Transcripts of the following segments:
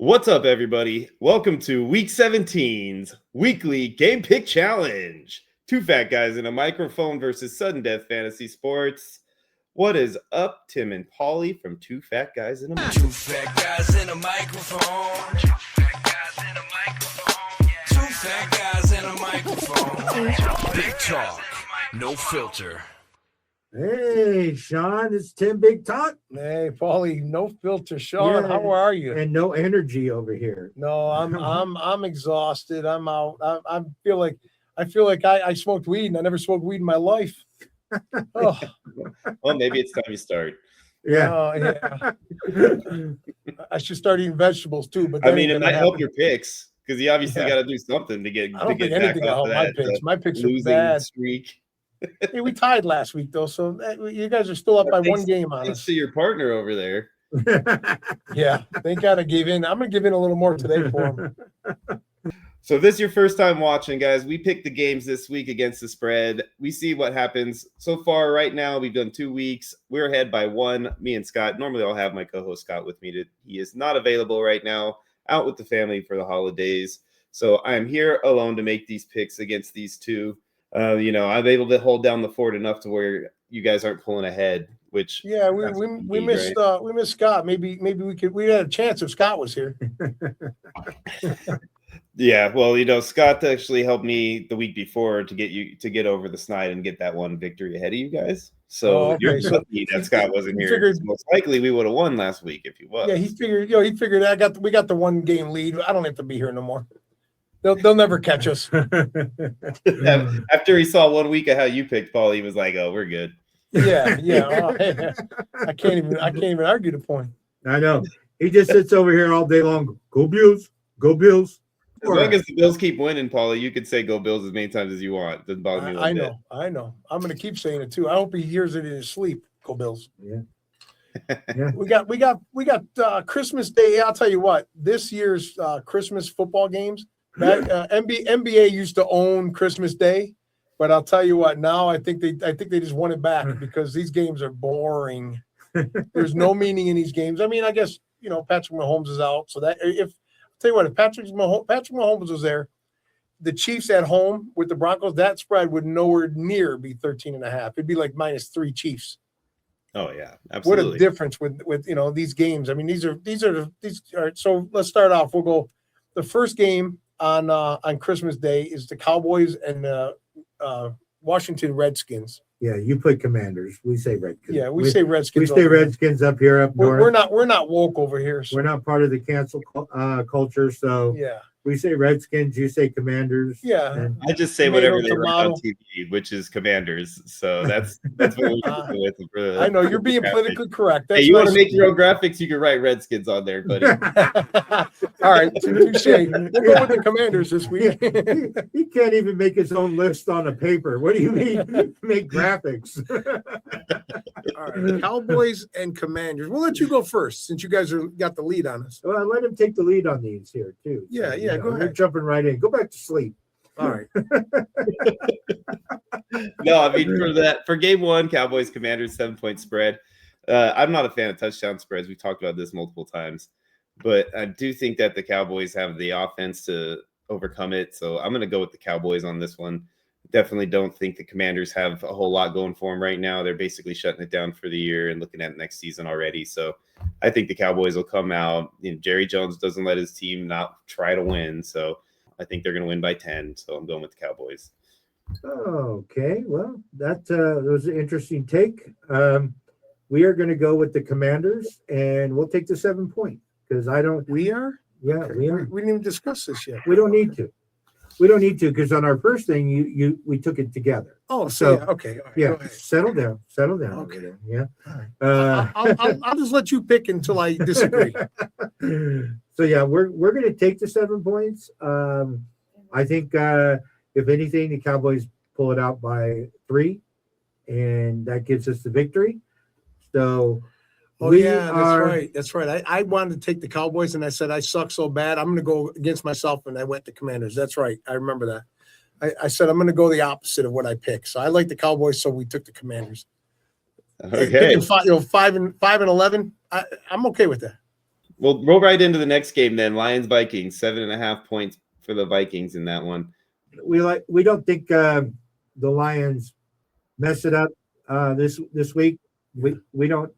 What's up, everybody? Welcome to Week 17's weekly Game Pick Challenge. Two fat guys in a microphone versus sudden death fantasy sports. What is up, Tim and Paulie from Two Fat Guys in a Microphone? Two fat guys in a microphone. Two fat guys in a microphone. Two fat guys in a microphone. Big talk, no filter. Hey, Sean, it's Tim Big Talk. Hey, Paulie, no filter. Sean, Yeah. how are you? And no energy over here. No, I'm exhausted. I'm out. I feel like I smoked weed and I never smoked weed in my life. Oh, Well, maybe it's time you start. Yeah. oh, yeah. I should start eating vegetables too. But I that mean, ain't it gonna might help happen. your picks because you obviously Yeah. got to do something to get I don't think back anything will off help of my that picks. My picks are losing bad. streak. Hey, we tied last week though, so you guys are still up by one game on Thanks us. to your partner over there. Yeah, thank God I gave in. I'm gonna give in a little more today for him. So if this is your first time watching, guys, we picked the games this week against the spread. We see what happens. So far, right now, we've done 2 weeks. We're ahead by one, me and Scott. Normally, I'll have my co-host Scott with me. He is not available right now, out with the family for the holidays. So I'm here alone to make these picks against these two. I'm able to hold down the fort enough to where you guys aren't pulling ahead, which Yeah, that's we what we need, missed right? we missed Scott. Maybe we had a chance if Scott was here. Yeah, well, Scott actually helped me the week before to get over the snide and get that one victory ahead of you guys. So Oh, okay. you're So lucky that Scott wasn't he here. figured- Most likely we would have won last week if he was. Yeah, he figured we got the one game lead. I don't have to be here no more. They'll never catch us. After he saw 1 week of how you picked Paul, he was like, "Oh, we're good." Yeah. Oh, hey, I can't even argue the point. I know. He just sits over here all day long. Go Bills. Go Bills. As long as the Bills keep winning, Paulie, you could say "Go Bills" as many times as you want. Doesn't bother me. I know. I'm gonna keep saying it too. I hope he hears it in his sleep. Go Bills. Yeah. We got Christmas Day. I'll tell you what. This year's Christmas football games. NBA used to own Christmas Day, but I'll tell you what. Now I think they just won it back because these games are boring. There's no meaning in these games. I mean, I guess Patrick Mahomes is out, so that if tell you what, if Patrick Mahomes was there, the Chiefs at home with the Broncos, that spread would nowhere near be 13.5. It'd be like -3 Chiefs. Oh yeah, What absolutely. a difference with these games. I mean, these are so let's start off. We'll go the first game on Christmas Day is the Cowboys and the Washington Redskins. Yeah, you put Commanders. We say Redskins. Yeah, we say Redskins. We say Redskins up here up north. We're not woke over here. So, We're not part of the cancel culture, so yeah. we say Redskins. You say Commanders. Yeah. And I just say Tomato, whatever they run on tomato. TV, which is Commanders. So that's what we're working with. For the, I know you're being graphics. politically correct. Hey, That's you want nice to make of your own graphics? You can write Redskins on there, buddy. All right, touche. We'll go with the Commanders this week. he can't even make his own list on a paper. What do you mean make graphics? All right, Cowboys and Commanders. We'll let you go first since you guys got the lead on us. Well, let him take the lead on these here too. Yeah, go We're ahead. jumping right in. Go back to sleep. All right. No, I mean for game one, Cowboys Commanders 7-point spread. I'm not a fan of touchdown spreads. We've talked about this multiple times, but I do think that the Cowboys have the offense to overcome it. So I'm going to go with the Cowboys on this one. Definitely don't think the Commanders have a whole lot going for them right now. They're basically shutting it down for the year and looking at next season already. So I think the Cowboys will come out. Jerry Jones doesn't let his team not try to win. So I think they're going to win by 10. So I'm going with the Cowboys. Okay, well, that was an interesting take. We are going to go with the Commanders, and we'll take the 7 point because I don't. We are? Yeah, Okay. we are. We didn't even discuss this yet. We don't need to. We don't need to because on our first thing, we took it together. Oh, So, so okay. All right, Yeah, go ahead. settle down. Okay. Over there. Yeah. All right. I'll just let you pick until I disagree. So yeah, we're going to take the 7 points. I think if anything, the Cowboys pull it out by 3, and that gives us the victory. So Oh yeah, that's right. I wanted to take the Cowboys, and I said I suck so bad. I'm going to go against myself, and I went to Commanders. That's right. I remember that. I said I'm going to go the opposite of what I picked. So I like the Cowboys, so we took the Commanders. Okay. Picking 5 and 11. I'm okay with that. we'll roll right into the next game then. Lions Vikings, 7.5 points for the Vikings in that one. We don't think the Lions mess it up this week. We're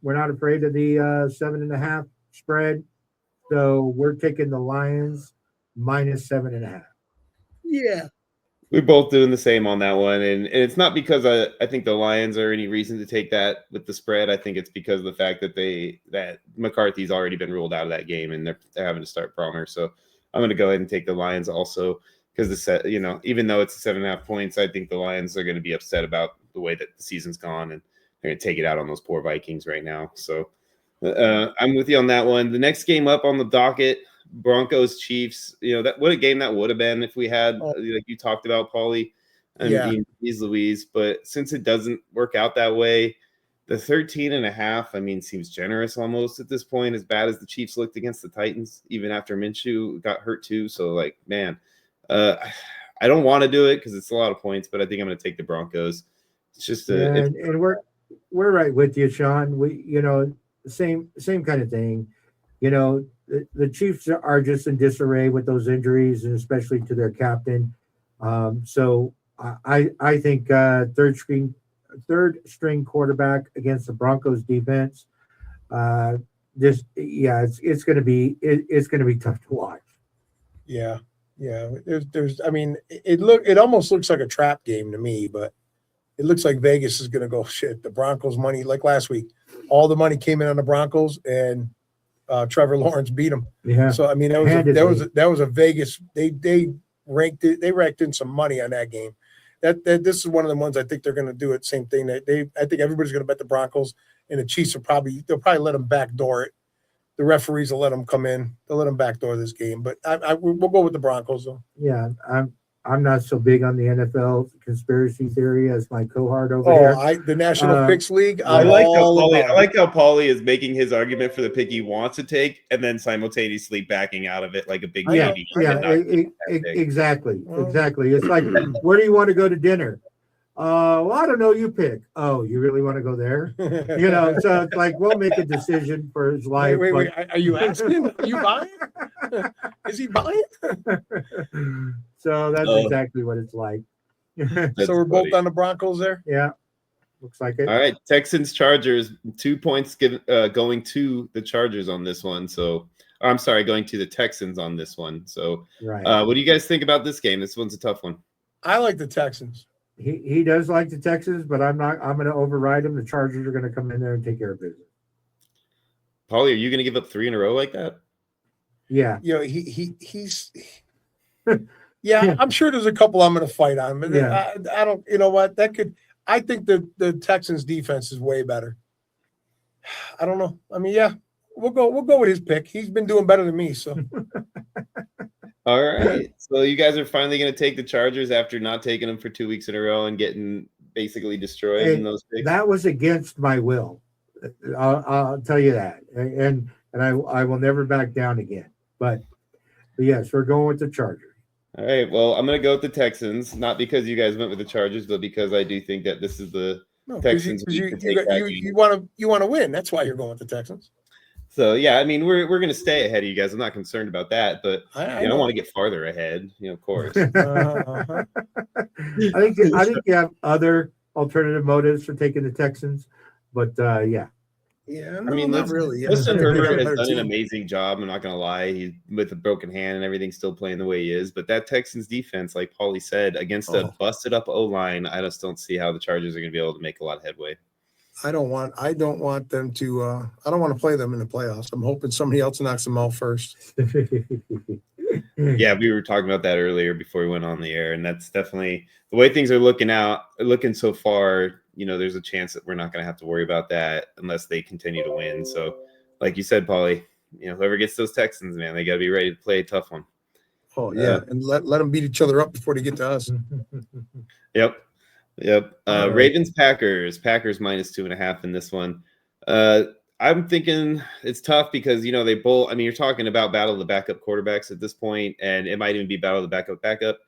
not afraid of the 7.5 spread, so we're taking the Lions minus 7.5. Yeah. We're both doing the same on that one, and it's not because I think the Lions are any reason to take that with the spread. I think it's because of the fact that McCarthy's already been ruled out of that game, and they're having to start Palmer. So I'm going to go ahead and take the Lions also because even though it's 7.5 points, I think the Lions are going to be upset about the way that the season's gone, and they're going to take it out on those poor Vikings right now. So I'm with you on that one. The next game up on the docket, Broncos Chiefs. What a game that would have been if we had like you talked about, Paulie. Geez Louise. But since it doesn't work out that way, the 13.5, seems generous almost at this point, as bad as the Chiefs looked against the Titans, even after Minshew got hurt too. So I don't want to do it because it's a lot of points, but I think I'm going to take the Broncos. It's just and we're right with you, Sean. We same kind of thing. The Chiefs are just in disarray with those injuries, and especially to their captain. So I think third string quarterback against the Broncos defense. It's going to be tough to watch. Yeah. It almost looks like a trap game to me, but it looks like Vegas is going to go shit. The Broncos money, like last week, all the money came in on the Broncos, and Trevor Lawrence beat them. Yeah. So that was a Vegas. They ranked in some money on that game. That this is one of the ones I think they're going to do it. Same thing. I think everybody's going to bet the Broncos, and the Chiefs they'll probably let them backdoor it. The referees will let them come in. They'll let them backdoor this game. But we'll go with the Broncos though. Yeah, I'm not so big on the NFL conspiracy theory as my cohort over here. The National Picks League. I like how Paulie is making his argument for the pick he wants to take, and then simultaneously backing out of it like a big baby. Exactly. It's like, where do you want to go to dinner? Well, I don't know. You pick. Oh, you really want to go there? So it's like we'll make a decision for his life. Wait. Are you asking? Are you buying? Is he buying? So that's exactly what it's like. So we're both on the Broncos there? Yeah. Looks like it. All right. Texans Chargers, 2 points going to the Chargers on this one. So I'm sorry, going to the Texans on this one. So right. What do you guys think about this game? This one's a tough one. I like the Texans. He does like the Texans, but I'm going to override him. The Chargers are going to come in there and take care of business. Paulie, are you going to give up 3 in a row like that? Yeah. He's yeah, I'm sure there's a couple I'm going to fight on, but I don't. You know what? I think the Texans defense is way better. I don't know. We'll go with his pick. He's been doing better than me, so. All right. So you guys are finally going to take the Chargers after not taking them for 2 weeks in a row and getting basically destroyed in those picks. That was against my will. I'll tell you that, and I will never back down again. But yes, we're going with the Chargers. All right. Well, I'm going to go with the Texans, not because you guys went with the Chargers, but because I do think that this is the Texans. You want to win. That's why you're going with the Texans. So yeah, we're going to stay ahead of you guys. I'm not concerned about that, but I don't want to get farther ahead. Of course. I think you have other alternative motives for taking the Texans, but yeah. Yeah, not really. Justin Herbert has done an amazing job. I'm not going to lie. He's with a broken hand and everything, still playing the way he is. But that Texans defense, like Paulie said, against a busted up O-line, I just don't see how the Chargers are going to be able to make a lot of headway. I don't want them to. I don't want to play them in the playoffs. I'm hoping somebody else knocks them out first. Yeah, we were talking about that earlier before we went on the air, and that's definitely the way things are looking so far. There's a chance that we're not going to have to worry about that unless they continue to win. So, like you said, Paulie, whoever gets those Texans, man, they got to be ready to play a tough one. Oh yeah, and let them beat each other up before they get to us. Yep. Ravens Packers minus 2.5 in this one. I'm thinking it's tough because they both. You're talking about battle of the backup quarterbacks at this point, and it might even be battle of the backup.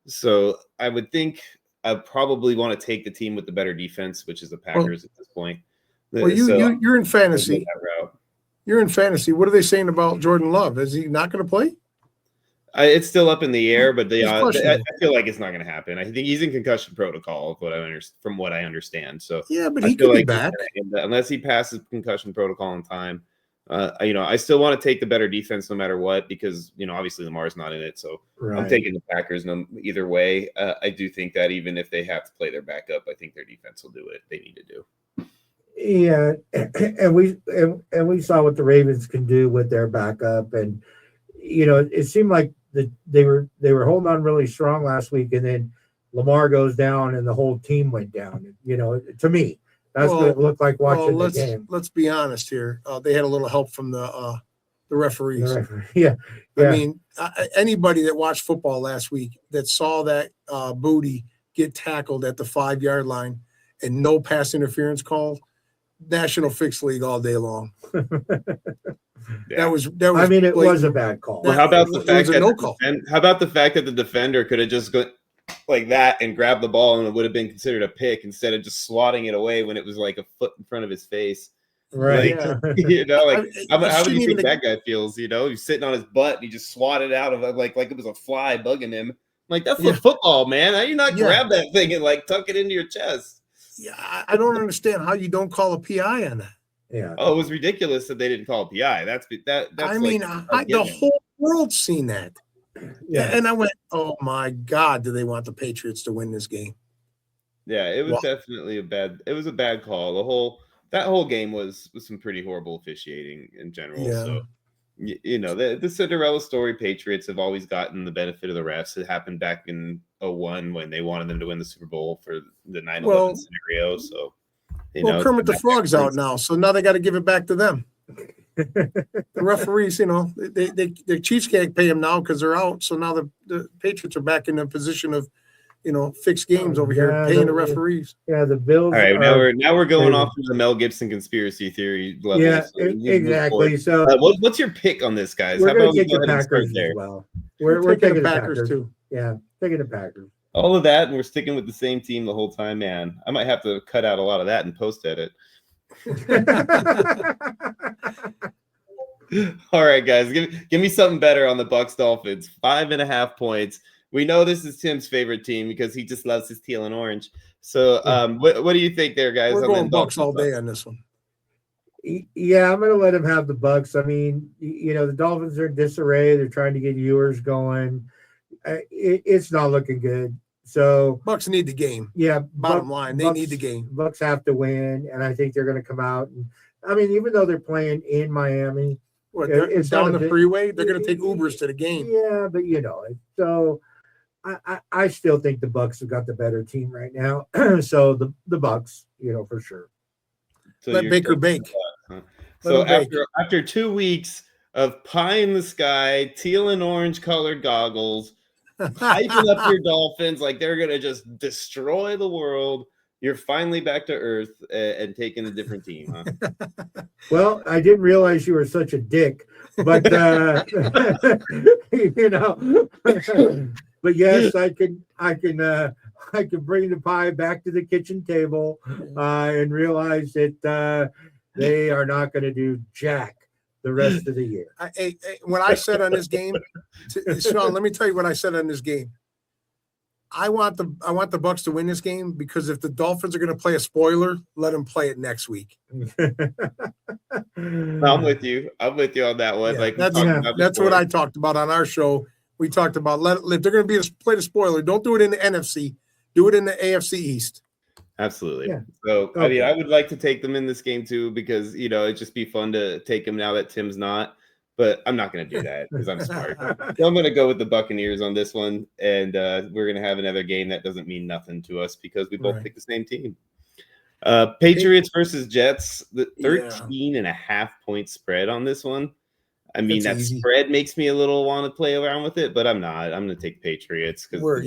So I would think I probably want to take the team with the better defense, which is the Packers at this point. Well, you're in fantasy. You're in fantasy. What are they saying about Jordan Love? Is he not going to play? It's still up in the air, but He's I questionable. feel like it's not going to happen. I think he's in concussion protocol, from what I understand. So Yeah, but I he feel could be like back. unless he passes concussion protocol in time. I still want to take the better defense no matter what, because obviously Lamar's not in it, so Right. I'm taking the Packers either way. I do think that even if they have to play their backup, I think their defense will do it. They need to do. Yeah, and we saw what the Ravens can do with their backup, and it seemed like they were holding on really strong last week, and then Lamar goes down and the whole team went down. To me, that's what it looked like watching the game. Let's be honest here. They had a little help from the referees. Yeah. I mean, anybody that watched football last week that saw that Booty get tackled at the 5-yard line and no pass interference call, National Fix League all day long. Yeah. That was. I mean, it blatant. was a bad call. Well, how about the fact that how about the fact that the defender could have just gone like that and grabbed the ball and it would have been considered a pick instead of just swatting it away when it was like a foot in front of his face. Right. How do you think that guy feels? He's sitting on his butt and he just swatted out of it like it was a fly bugging him. Like, that's football, man. How do you not grab that thing and tuck it into your chest? Yeah, I don't understand how you don't call a PI on that. Yeah. Oh, it was ridiculous that they didn't call a PI. That's I mean, the whole world's seen that. Yeah. And I went, oh my God, do they want the Patriots to win this game? Yeah, it was definitely a bad call. That whole game was some pretty horrible officiating in general. Yeah. So the Cinderella story Patriots have always gotten the benefit of the refs. It happened back in 2001 when they wanted them to win the Super Bowl for the 9/11 scenario. So Kermit the Frog's out now, so now they got to give it back to them. The referees, the Chiefs can't pay them now because they're out. So now the Patriots are back in a position of, fixed games over here, paying the referees. Yeah, the Bills. All right, now we're going off of the Mel Gibson conspiracy theory level. Yeah, exactly. So, what's your pick on this, guys? We're going to take the Packers as well. We're taking the Packers too. Yeah, taking the Packers. All of that, and we're sticking with the same team the whole time, man. I might have to cut out a lot of that and post edit. All right, guys, give me something better on the Bucs Dolphins. 5.5 points. We know this is Tim's favorite team because he just loves his teal and orange. So, what do you think there, guys? We're going Bucs all day on this one. Yeah, I'm going to let him have the Bucs. I mean, the Dolphins are in disarray. They're trying to get viewers going. It's not looking good. So Bucs need the game. Yeah, bottom line, they need the game. Bucs have to win, and I think they're going to come out. And I mean, even though they're playing in Miami, it's down the freeway. They're going to take Ubers to the game. Yeah, but so I still think the Bucs have got the better team right now. So the Bucs, for sure. So let Baker bake. So after 2 weeks of pie in the sky, teal and orange colored goggles, hyping up your Dolphins like they're gonna just destroy the world, you're finally back to earth and taking a different team, huh? Well, I didn't realize you were such a dick, but but yes, I can bring the pie back to the kitchen table and realize that they are not going to do jack the rest of the year. When I said on this game, Sean, let me tell you what I said on this game. I want the Bucs to win this game because if the Dolphins are going to play a spoiler, let them play it next week. I'm with you on that one. Yeah, that's what I talked about on our show. We talked about if they're going to play the spoiler, don't do it in the NFC, do it in the AFC East. Absolutely. Yeah. So, I mean, I would like to take them in this game too because, it'd just be fun to take them now that Tim's not. But I'm not going to do that because I'm smart. So I'm going to go with the Buccaneers on this one, and we're going to have another game that doesn't mean nothing to us because we both pick the same team. Patriots versus Jets, the 13.5 point spread on this one. I mean, that spread makes me a little want to play around with it, but I'm not. I'm going to take Patriots because we're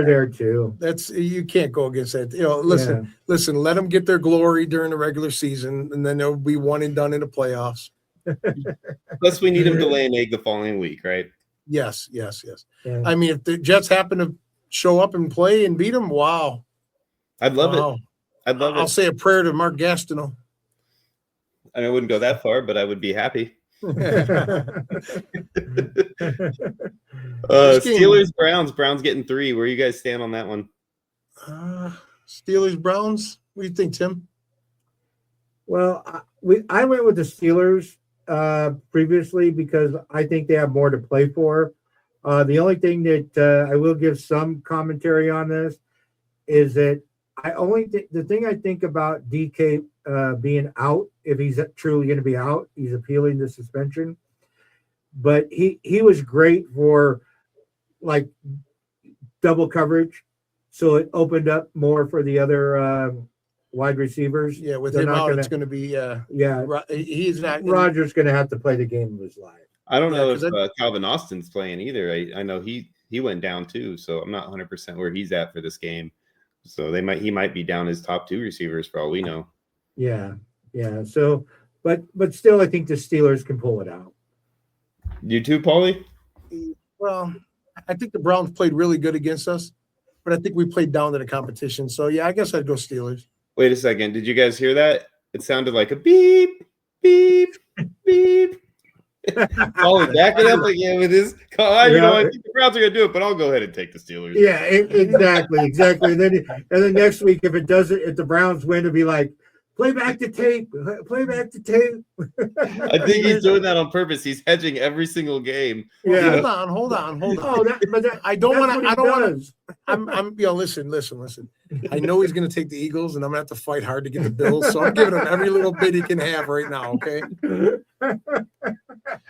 there too. You can't go against that. Listen, let them get their glory during the regular season, and then they'll be one and done in the playoffs. Plus, we need them to lay an egg the following week, right? Yes. Yeah. I mean, if the Jets happen to show up and play and beat them, wow. I'd love it. I'll say a prayer to Mark Gastineau. I wouldn't go that far, but I would be happy. Steelers, Browns getting 3. Where you guys stand on that one? Steelers, Browns. What do you think, Tim? Well, I went with the Steelers previously because I think they have more to play for. The only thing that I will give some commentary on this is that the thing I think about DK being out, if he's truly going to be out, he's appealing the suspension. But he was great for like double coverage, so it opened up more for the other wide receivers. Yeah, with him out, it's going to be he's not. Rodgers going to have to play the game of his life. I don't know if Calvin Austin's playing either. I know he went down too, so I'm not 100% where he's at for this game. So he might be down his top 2 receivers for all we know. Yeah. So, but still, I think the Steelers can pull it out. You too, Paulie? Well, I think the Browns played really good against us, but I think we played down to the competition. So yeah, I guess I'd go Steelers. Wait a second. Did you guys hear that? It sounded like a beep, beep, beep. Paulie, back it up again with this. I think the Browns are gonna do it, but I'll go ahead and take the Steelers. Yeah, exactly. And then next week, if the Browns win, it'll be like, play back the tape. I think he's doing that on purpose. He's hedging every single game. Yeah. Hold on. Oh, I don't want to. I'm. Listen. I know he's going to take the Eagles, and I'm going to have to fight hard to get the Bills. So I'm giving him every little bit he can have right now. Okay.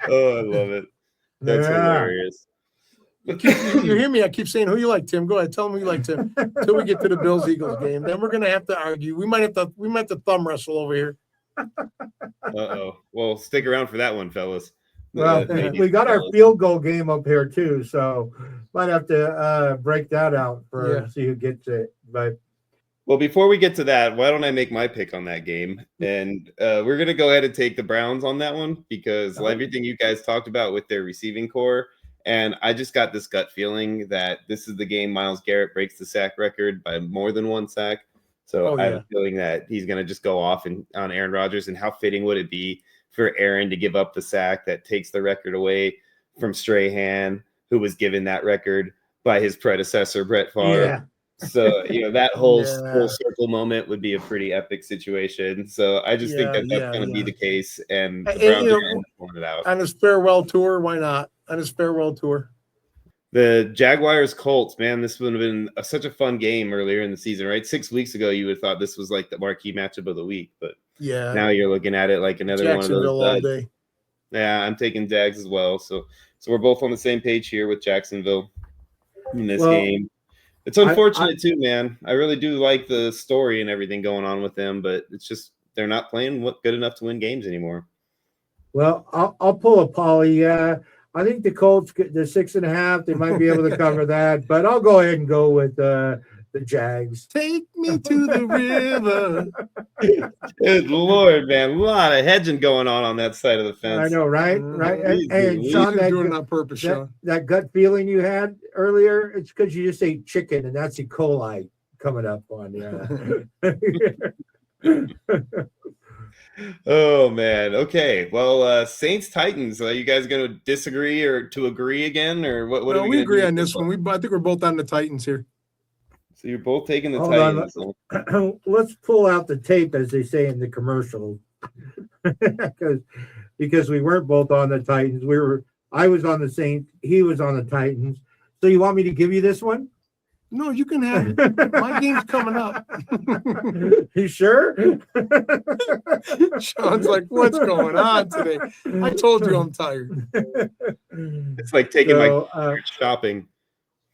Oh, I love it. That's hilarious. You hear me? I keep saying who you like, Tim. Go ahead, tell him who you like, Tim. Until we get to the Bills Eagles game, then we're gonna have to argue. We might have to thumb wrestle over here. Well, stick around for that one, fellas. Well, we got our field goal game up here too, so might have to break that out see who gets it. But well, before we get to that, why don't I make my pick on that game? And we're gonna go ahead and take the Browns on that one because everything you guys talked about with their receiving core. And I just got this gut feeling that this is the game Myles Garrett breaks the sack record by more than 1 sack. So I have a feeling that he's going to just go off on Aaron Rodgers. And how fitting would it be for Aaron to give up the sack that takes the record away from Strahan, who was given that record by his predecessor, Brett Favre. Yeah. So, that whole full circle moment would be a pretty epic situation. So I just think that's going to be the case. And the Browns are going to point it out. On his farewell tour, why not? On his farewell tour. The Jaguars Colts, man, this would have been such a fun game earlier in the season, right? 6 weeks ago, you would have thought this was like the marquee matchup of the week, but now you're looking at it like another one of those. All day. Yeah, I'm taking Jags as well. So we're both on the same page here with Jacksonville in this game. It's unfortunate too, man. I really do like the story and everything going on with them, but it's just they're not playing good enough to win games anymore. Well, I'll pull a Paulie. Yeah. I think the Colts get the 6.5. They might be able to cover that, but I'll go ahead and go with the Jags. Take me to the river. Good Lord, man. A lot of hedging going on that side of the fence. I know, right? Right. And Sean, doing it on purpose, Sean. That gut feeling you had earlier, it's because you just ate chicken, and that's E. coli coming up on you. Oh man. Okay. Well, Saints Titans. Are you guys going to disagree or to agree again, or what? No, we agree on this one. I think we're both on the Titans here. So you're both taking the Titans. Let's pull out the tape, as they say in the commercial, because we weren't both on the Titans. I was on the Saints. He was on the Titans. So you want me to give you this one? No, you can have it. My game's coming up. You sure? Sean's like, what's going on today? I told you I'm tired. It's like taking my shopping.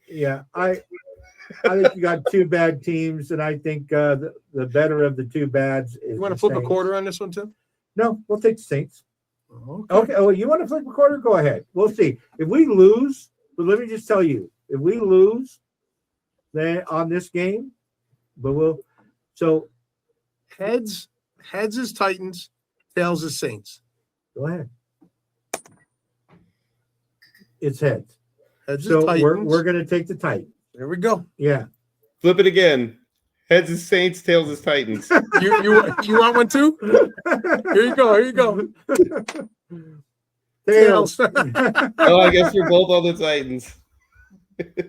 Yeah, I think you got 2 bad teams, and I think the better of the 2 bads is. You want to flip a quarter on this one, Tim? No, we'll take the Saints. Okay. Oh, you want to flip a quarter? Go ahead. We'll see. If we lose, but let me just tell you, if we lose, then on this game, so heads is Titans, tails is Saints. Go ahead. It's heads. Heads so is Titans. we're going to take the Titans. There we go. Yeah. Flip it again. Heads is Saints, tails is Titans. You want one too? Here you go. Here you go. Tails. Oh, I guess we're both on the Titans.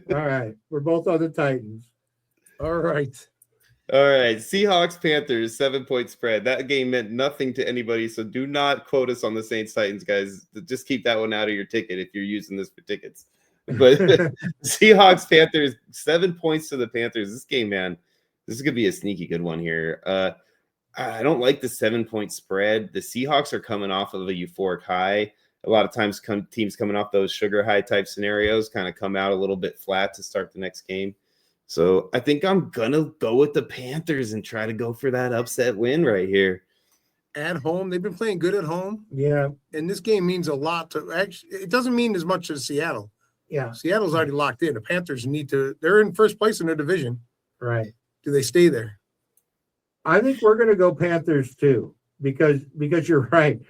All right. We're both on the Titans. All right. All right. Seahawks, Panthers, 7-point spread. That game meant nothing to anybody, so do not quote us on the Saints, Titans, guys. Just keep that one out of your ticket if you're using this for tickets. But Seahawks, Panthers, 7 points to the Panthers. This game, man, this is going to be a sneaky good one here. I don't like the 7-point spread. The Seahawks are coming off of a euphoric high. A lot of times teams coming off those sugar high type scenarios kind of come out a little bit flat to start the next game. So I think I'm going to go with the Panthers and try to go for that upset win right here. At home, they've been playing good at home. Yeah. And this game means a lot to actually. It doesn't mean as much as Seattle. Yeah. Seattle's already locked in. The Panthers they're in first place in their division. Right. Do they stay there? I think we're going to go Panthers too, because you're right.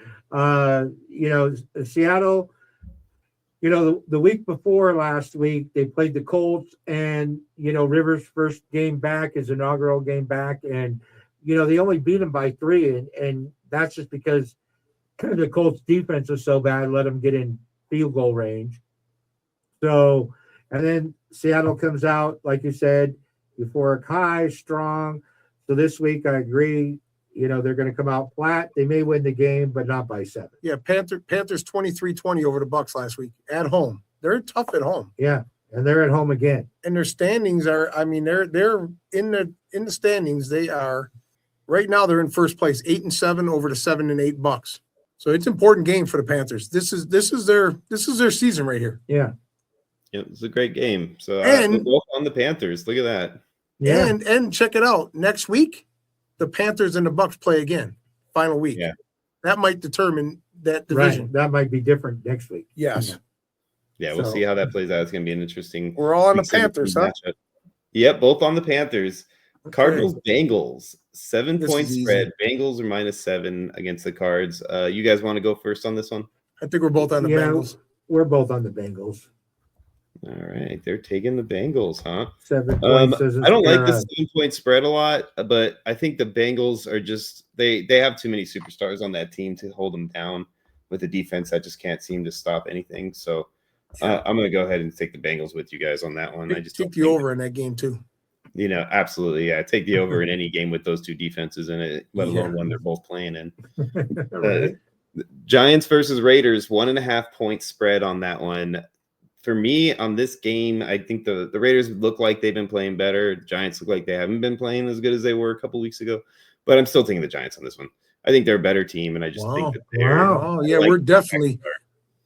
Seattle, the week before last week, they played the Colts, and, Rivers' first game back, his inaugural game back, and, they only beat him by 3, and that's just because the Colts defense was so bad, let them get in field goal range. So, and then Seattle comes out, like you said, euphoric high, strong. So this week, I agree, they're going to come out flat. They may win the game, but not by 7. Yeah, Panthers 23-20 over the Bucks last week at home. They're tough at home. Yeah, and they're at home again. And their standings are, they're in the standings. They are right now. They're in first place, 8-7 over the 7-8 Bucks. So it's an important game for the Panthers. This is their season right here. Yeah. Yeah, it's a great game. So and we're both on the Panthers. Look at that. Yeah. And check it out. Next week, the Panthers and the Bucks play again. Final week. Yeah. That might determine that division. Right. That might be different next week. Yes. Yeah, we'll see how that plays out. It's going to be an interesting. We're all on the Panthers, huh? Matchup. Yep, both on the Panthers. Okay. Cardinals, Bengals, 7-point spread. Bengals are -7 against the Cards. You guys want to go first on this one? I think we're both on the Bengals. We're both on the Bengals. All right, they're taking the Bengals, huh? 7 points. I don't like the 7-point spread a lot, but I think the Bengals are just they have too many superstars on that team to hold them down with a defense that just can't seem to stop anything. So I'm going to go ahead and take the Bengals with you guys on that one. I just take the over in that game too. Absolutely, yeah. Take the over in any game with those two defenses in it, let alone when they're both playing in. Right. Giants versus Raiders, 1.5-point spread on that one. For me, on this game, I think the Raiders look like they've been playing better. Giants look like they haven't been playing as good as they were a couple weeks ago. But I'm still taking the Giants on this one. I think they're a better team, and I just think that they're. Wow. Yeah, we're definitely.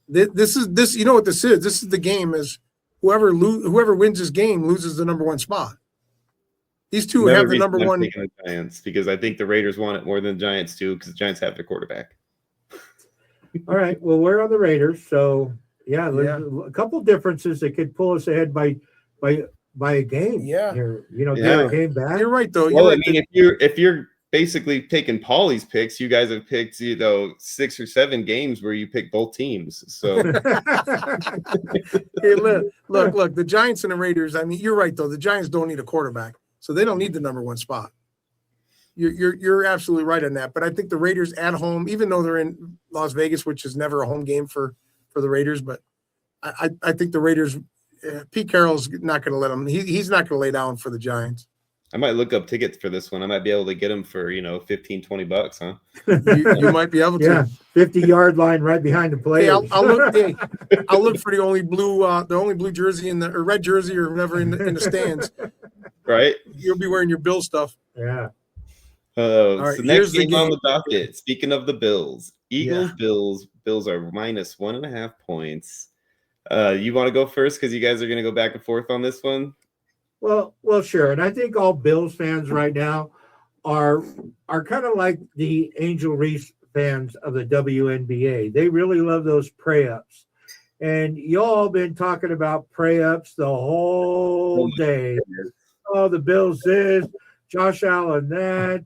This is. You know what this is? This is the game. Is whoever wins this game loses the number 1 spot. These two have the number 1. The Giants, because I think the Raiders want it more than the Giants do, because the Giants have their quarterback. All right. Well, we're on the Raiders, so. Yeah, there's a couple differences that could pull us ahead by a game. Yeah, get a game back. You're right, though. Well, I mean, if you're basically taking Paulie's picks, you guys have picked 6 or 7 games where you pick both teams. So, hey, look, the Giants and the Raiders. I mean, you're right, though. The Giants don't need a quarterback, so they don't need the number 1 spot. You're absolutely right on that. But I think the Raiders at home, even though they're in Las Vegas, which is never a home game for the Raiders, but I think the Raiders, Pete Carroll's not going to let him. He's not going to lay down for the Giants. I might look up tickets for this one. I might be able to get them for $15-20, huh? You might be able to. Yeah, 50-yard line right behind the play. Hey, I'll look for the only blue jersey or red jersey or whatever in the stands. Right. You'll be wearing your Bill stuff. Yeah. Right, so next game on the docket. Speaking of the Bills, Eagles, Bills are -1.5 points. You want to go first because you guys are going to go back and forth on this one? Well, sure. And I think all Bills fans right now are kind of like the Angel Reese fans of the WNBA. They really love those pray-ups. And y'all been talking about pray-ups the whole day. Oh, the Bills this, Josh Allen that.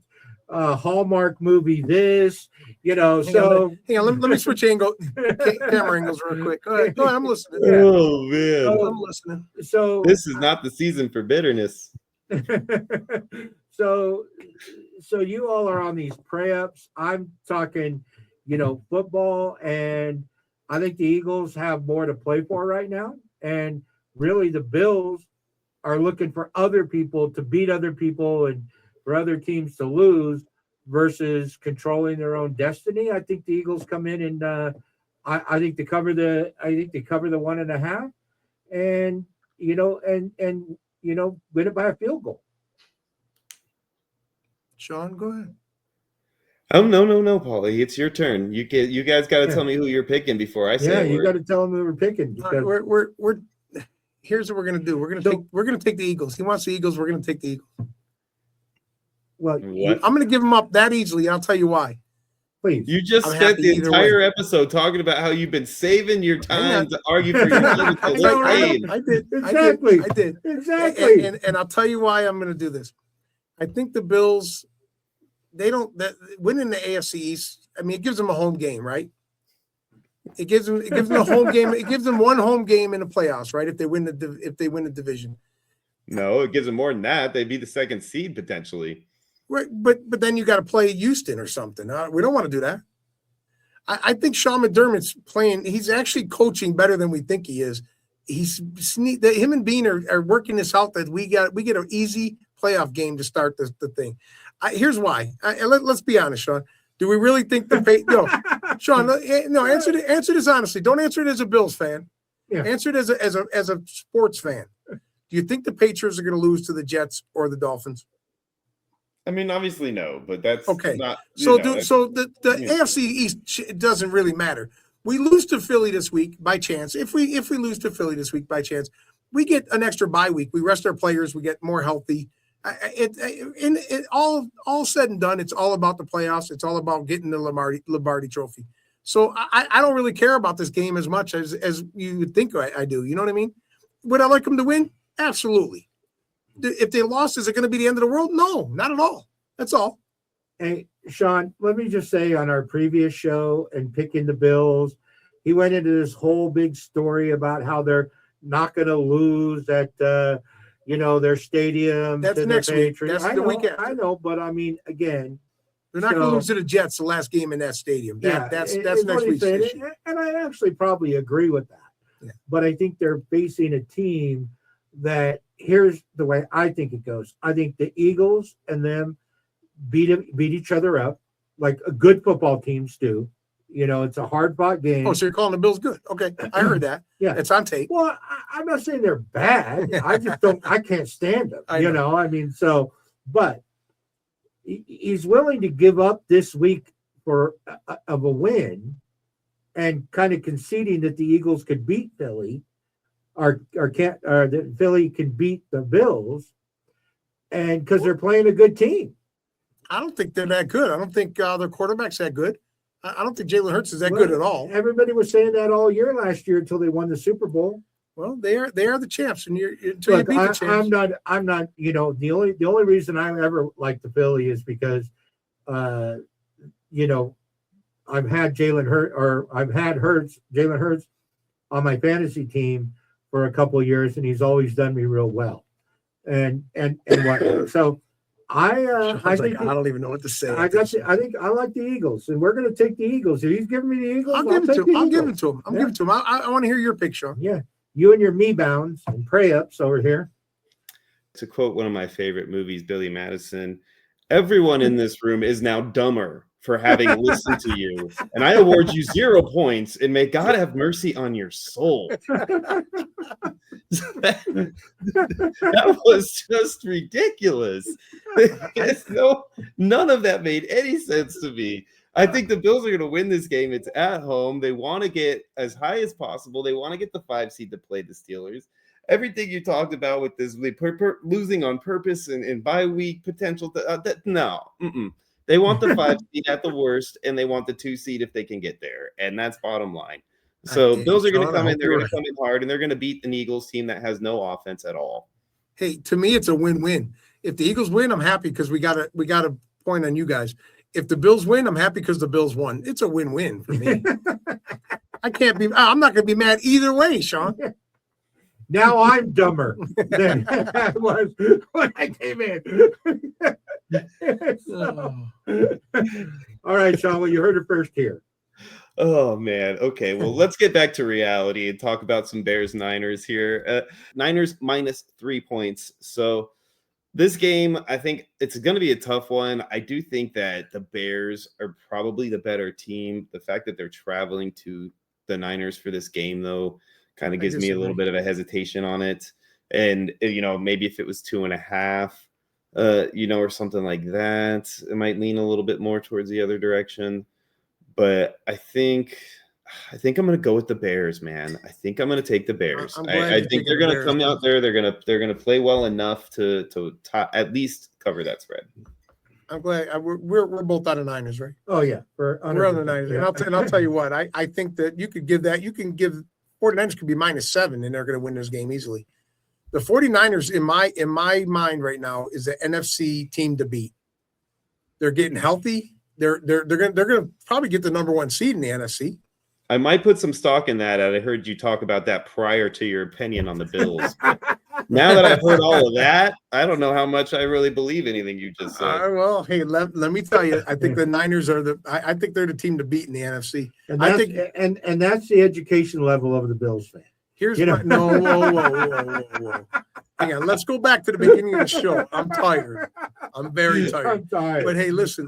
Hallmark movie this, so hang on, let me switch camera angles real quick. Go ahead, I'm listening. Oh man, I'm listening. So this is not the season for bitterness. So you all are on these prey-ups. I'm talking, football, and I think the Eagles have more to play for right now. And really, the Bills are looking for other people to beat other people and for other teams to lose versus controlling their own destiny. I think the Eagles come in and I think they cover the 1.5, and win it by a field goal. Sean, go ahead. Oh no, Paulie, it's your turn. You guys got to tell me who you're picking before I say. Yeah, you got to tell them who we're picking. Because... We're here's what we're gonna do. We're gonna take the Eagles. He wants the Eagles. We're gonna take the Eagles. Well, I'm gonna give them up that easily. I'll tell you why. Please. You just spent the entire episode talking about how you've been saving your time to argue for your team until late game. I did. Exactly. I did. Exactly. And I'll tell you why I'm going to do this. I think the Bills, winning the AFC East, I mean, it gives them a home game, right? It gives them a home game. It gives them one home game in the playoffs, right? If they win the division. No, it gives them more than that. They'd be the second seed potentially. Right, but then you got to play Houston or something. We don't want to do that. I think Sean McDermott's playing. He's actually coaching better than we think he is. Him and Bean are working this out that we get an easy playoff game to start the thing. Here's why. Let's be honest, Sean. Do we really think no, Sean? No, answer this honestly. Don't answer it as a Bills fan. Yeah. Answer it as a sports fan. Do you think the Patriots are going to lose to the Jets or the Dolphins? I mean, obviously no, but that's okay. Not, so the AFC East doesn't really matter. We lose to Philly this week by chance. If we lose to Philly this week by chance, we get an extra bye week. We rest our players. We get more healthy. All said and done, it's all about the playoffs. It's all about getting the Lombardi Trophy. So I don't really care about this game as much as you would think I do. You know what I mean? Would I like them to win? Absolutely. If they lost, is it going to be the end of the world? No, not at all. That's all. Hey, Sean, let me just say on our previous show and picking the Bills, he went into this whole big story about how they're not going to lose at, their stadium. That's next week. That's the weekend. I know, but I mean, again. They're not going to lose to the Jets the last game in that stadium. That's next week's issue. And I actually probably agree with that. Yeah. But I think they're facing a team that here's the way I think it goes. I think the Eagles and them beat each other up like a good football teams do. It's a hard-fought game. Oh, so you're calling the Bills good? Okay, I heard that. Yeah, it's on tape. Well, I'm not saying they're bad. I just don't. I can't stand them. I mean, but he's willing to give up this week for of a win, and kind of conceding that the Eagles could beat Philly. Or that Philly can beat the Bills, and because they're playing a good team. I don't think they're that good. I don't think their quarterback's that good. I don't think Jalen Hurts is that good at all. Everybody was saying that all year last year until they won the Super Bowl. Well, they are the champs, and you beat the champs. I'm not. The only reason I ever liked the Philly is because, I've had Jalen Hurts on my fantasy team for a couple of years, and he's always done me real well. And what? So I think I don't even know what to say. I think I like the Eagles, and we're going to take the Eagles. If he's giving me the Eagles, I'll give it to him. I'm giving to him. I want to hear your pick, Sean. Yeah, you and your me bounds and pray ups over here. To quote one of my favorite movies, Billy Madison, everyone in this room is now dumber for having listened to you, and I award you 0 points, and may God have mercy on your soul. That was just ridiculous. None of that made any sense to me. I think the Bills are going to win this game. It's at home. They want to get as high as possible. They want to get the 5 seed to play the Steelers. Everything you talked about with this losing on purpose and bye week potential, no. They want the 5 seed at the worst, and they want the 2 seed if they can get there, and that's bottom line. So Bills are going to come in. They're going to come in hard, and they're going to beat an Eagles team that has no offense at all. Hey, to me, it's a win-win. If the Eagles win, I'm happy because we got a point on you guys. If the Bills win, I'm happy because the Bills won. It's a win-win for me. I'm not going to be mad either way, Sean. Now I'm dumber than I was when I came in. So, all right, Sean, well, you heard it first here. Oh man. Okay. Well, let's get back to reality and talk about some Bears Niners here. Niners minus 3 points. So this game, I think it's going to be a tough one. I do think that the Bears are probably the better team. The fact that they're traveling to the Niners for this game, though, kind of gives me a little bit of a hesitation on it. And, maybe if it was 2.5, or something like that, it might lean a little bit more towards the other direction. But I think I'm going to go with the Bears, man. I think I'm going to take the Bears. I think they're going to come out there. They're going to play well enough to at least cover that spread. I'm glad we're both on the Niners, right? Oh yeah, we're on the Niners, yeah. and I'll tell you what, I think that you could give that. You can give 49ers could be -7, and they're going to win this game easily. The 49ers, in my mind right now, is the NFC team to beat. They're getting healthy. They're going to probably get the #1 seed in the NFC. I might put some stock in that. I heard you talk about that prior to your opinion on the Bills. Now that I've heard all of that, I don't know how much I really believe anything you just said. Well, hey, let me tell you, I think the Niners are I think they're the team to beat in the NFC. And that's the education level of the Bills fan. Whoa. Hang on, let's go back to the beginning of the show. I'm tired. I'm very tired. I'm tired. But hey, listen.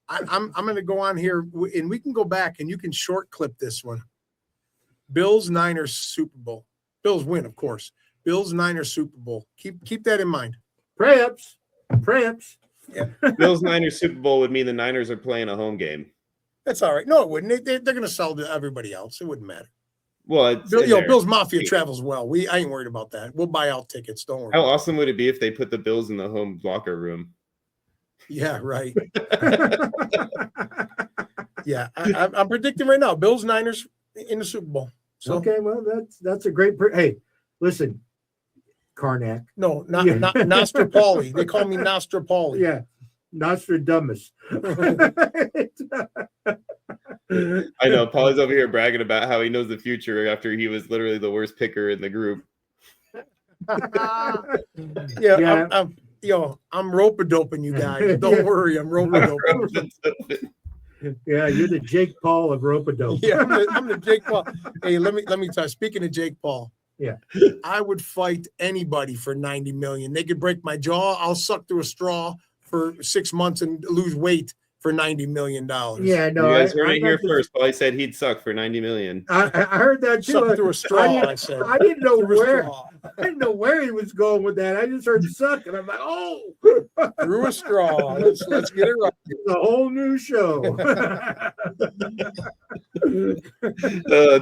I'm going to go on here, and we can go back, and you can short clip this one. Bills Niners Super Bowl. Bills win, of course. Bills Niners Super Bowl. Keep that in mind. Preps. Yeah. Bills Niners Super Bowl would mean the Niners are playing a home game. That's all right. No, it wouldn't. They're going to sell to everybody else. It wouldn't matter. Well, Bills Mafia travels well. I ain't worried about that. We'll buy out tickets. Don't worry. How awesome would it be if they put the Bills in the home locker room? Yeah, right. Yeah, I'm predicting right now. Bills Niners in the Super Bowl. So, okay, well that's a great. Hey, listen, Karnak. No, not Nostropoli. They call me Nostropoli. Yeah, Nostradamus. I know. Paul's over here bragging about how he knows the future after he was literally the worst picker in the group. I'm rope-a-doping you guys. Don't worry, I'm rope-a-doping. Yeah, you're the Jake Paul of rope-a-dope. Yeah, I'm the Jake Paul. Hey, let me tell you. Speaking of Jake Paul, yeah, I would fight anybody for $90 million. They could break my jaw. I'll suck through a straw for 6 months and lose weight for $90 million. Yeah, no, you guys heard it here first. Paul said he'd suck for $90 million. I heard that too. Suck through a straw. I said. I didn't know where. I didn't know where he was going with that. I just heard suck, and I'm like, oh, through a straw. Let's get it right. It's a whole new show.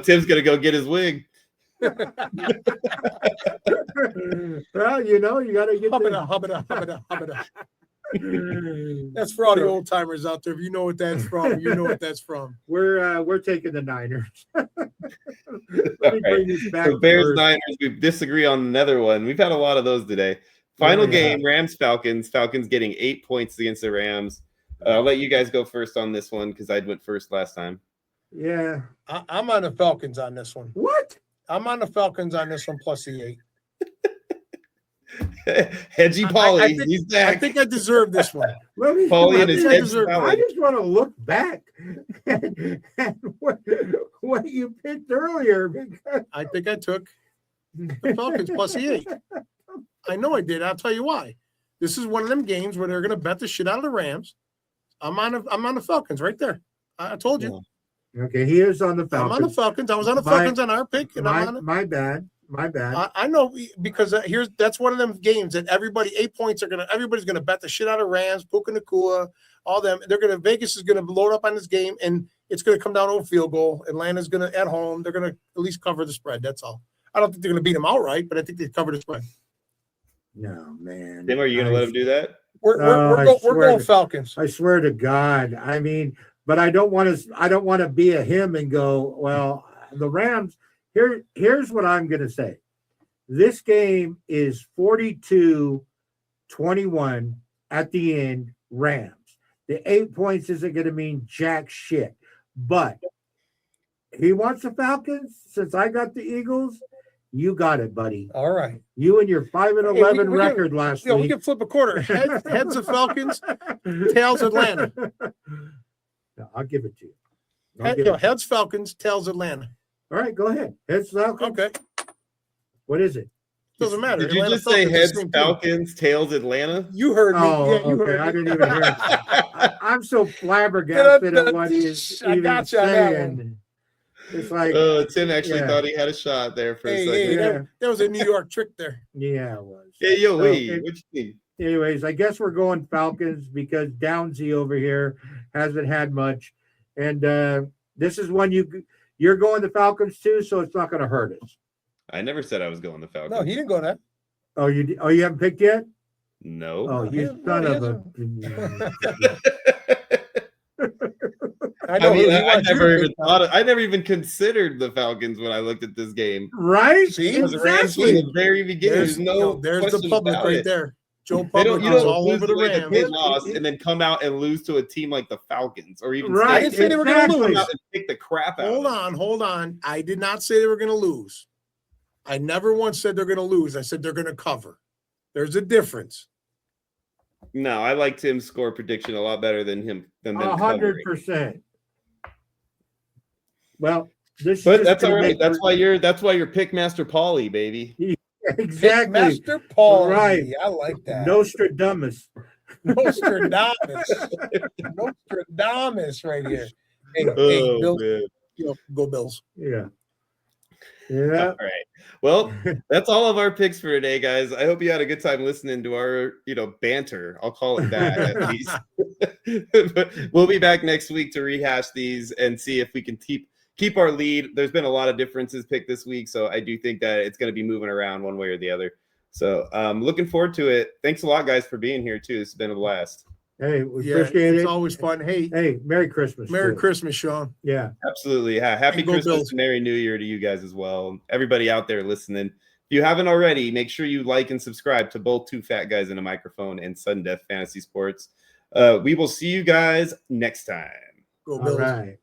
Tim's gonna go get his wig. Well, you got to get Hubba-da. That's for all the old timers out there. If you know what that's from, you know what that's from. We're taking the Niners. Let me bring this back. So Bears Niners, we disagree on another one. We've had a lot of those today. Final game, Rams Falcons. Falcons getting 8 points against the Rams. I'll let you guys go first on this one because I went first last time. Yeah, I'm on the Falcons on this one. What? I'm on the Falcons on this one plus the 8. Hedgy Pauly, he's back. I think I deserve this one. Pauly and his I just want to look back at what you picked earlier. Because I think I took the Falcons plus the 8. I know I did. I'll tell you why. This is one of them games where they're going to bet the shit out of the Rams. I'm on the Falcons right there. I told you. Okay, he is on the Falcons. I'm on the Falcons. I was on the Falcons on our pick. And I'm on it. My bad. I know because that's one of them games that everybody's gonna bet the shit out of Rams, Puka Nacua, all them. Vegas is gonna load up on this game and it's gonna come down to a field goal. Atlanta's gonna at home. They're gonna at least cover the spread. That's all. I don't think they're gonna beat them outright, but I think they cover the spread. No, man. Tim, are you gonna let him do that? We're going Falcons. I swear to God. I mean, but I don't want to be a him and go, well, the Rams. Here's what I'm going to say. This game is 42-21 at the end, Rams. The 8 points isn't going to mean jack shit. But he wants the Falcons since I got the Eagles. You got it, buddy. All right. You and your 5-11 record last We week. can flip a quarter. Heads of Falcons, tails Atlanta. No, I'll give it to you. Heads Falcons, tails Atlanta. All right, go ahead. Heads Falcons. Okay. What is it? Doesn't matter. Did you Atlanta just say Falcons, the heads same team. Falcons, tails Atlanta? You heard me. Oh, Yeah, you okay. heard I me. didn't even hear it. I'm so flabbergasted at what he's I even got you on that saying. It's like, Tim actually yeah. thought he had a shot there for a Hey, second. Yeah. that was a New York trick there. yeah, it was. Hey, yo, So, wait, what you mean? anyways, I guess we're going Falcons because Downsy over here hasn't had much. And this is one you're going the Falcons too, so it's not going to hurt us. I never said I was going the Falcons. No, he didn't go that. Oh, you haven't picked yet? No. Oh, he you hasn't- son no, of he a. I know. I never even considered the Falcons when I looked at this game. Right? See? Because the Rams from Exactly. the very beginning. There's There's the question public about right it. there. Joe They don't, Public you is don't all lose over the the way that they Rams. lost and then come out and lose to a team like the Falcons or even Right, I didn't say they were going to exactly. lose. out and kick the crap out. Hold on. I did not say they were going to lose. I never once said they're going to lose. I said they're going to cover. There's a difference. No, I like Tim's score prediction a lot better than him. Than them covering. 100%. Well, this. But is that's gonna all right. make- That's why you're Pickmaster Paulie, baby. exactly Master Paul. Right. I like that. Nostradamus. Nostradamus right here. Hey, Oh, Bill, man. go Bills. Yeah. Yeah. All right. Well, that's all of our picks for today, guys. I hope you had a good time listening to our, banter. I'll call it that at least. But we'll be back next week to rehash these and see if we can keep our lead. There's been a lot of differences picked this week, so I do think that it's going to be moving around one way or the other. So looking forward to it. Thanks a lot, guys, for being here too. It's been a blast. Hey, we Yeah, appreciate it's it. always fun. Hey, Merry Christmas. Merry too. Christmas, Sean. Yeah. Absolutely. Yeah. Happy And go Christmas Bills. and Merry New Year to you guys as well. Everybody out there listening. If you haven't already, make sure you like and subscribe to both Two Fat Guys in a Microphone and Sudden Death Fantasy Sports. We will see you guys next time. Go All Bills. right.